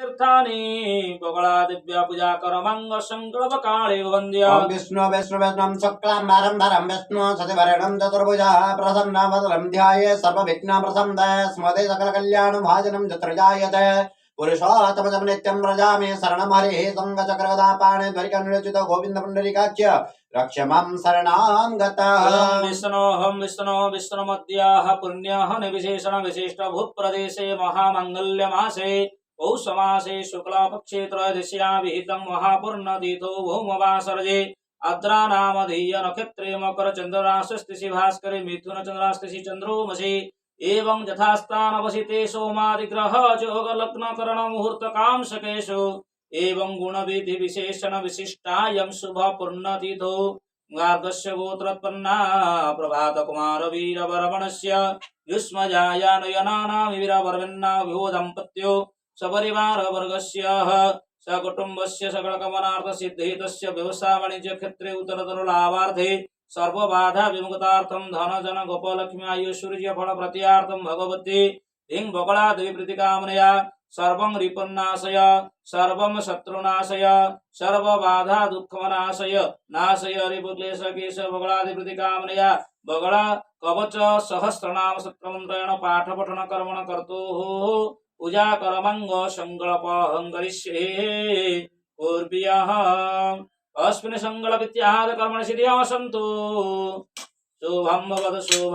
तीर्थानि बगला दिव्या पूजा करमंग संकल्प काले वंद्य ओम विष्णु विष्णु विष्णुं शुक्लांबरं धरं विष्णु शशिवर्णं चतुर्भुजः प्रसन्नवदनं ध्याये सर्वविघ्नप्रशमनाय स्मृते सकलकल्याणभाजनं चतुर्जायते पुरुषोत्तमं नित्यं व्रजामि शरणं हरिः संगचक्रगदापाणे द्वारिकान्वितचितो गोविन्द पुण्डरीकाच्य रक्ष मां शरणां गतः। ओम विष्णु विष्णुमद्याः पुण्यः निविशेषण विशिष्ट भूप्रदेशे महामंगल्य मासे पौष मासे शुक्ला पक्षे त्रयोदश्यां विहितं महापूर्णतीथो भौमवासरजे आद्रा नामधेय नक्षत्रे मकर चंद्रराशिस्थिति भास्करे मिथुन चंद्रास्थिति चंद्रोमसि एवं यथास्थानवसिते सोमादिग्रह जोग लग्न करण मुहूर्त कामशकेषु एवं गुण विधि विशेषण विशिष्टायं शुभ पूर्णतिथो गार्गस्य गोत्रोत्पन्ना प्रभात कुमार वीर वर्मणस्य युष्मजाया नयनानां वीरवर्मन्ना विभो दम्पत्यो सपरिवार वर्गस्य सकुटुम्बस्य सकलकामनार्थ सिद्धितस्य व्यवसाय वाणिज्य क्षेत्रे उत्तरोत्तर लाभार्थे सर्वबाधा विमुक्तार्थं धन जन गोपलक्ष्मी आयुष्य फल प्रत्यार्थं भगवती हिं बगला देवी प्रीतिकामनया सर्वं रिपुन्नाशय सर्वं शत्रुनाशय सर्वबाधा दुःखमनाशय नाशय रिपुक्लेश केश बगलादि प्रीतिकामनया बगला कवच सहस्रनाम सत्रमन्त्रेण पाठ पठन कर्मण कर्तुः पूजा कर्मंग संकल्पं करिष्ये पूर्व्यः अस्मिन् संकल्पित्याद कर्मणि सिद्धिः सन्तु शुभं भवतु शुभम्।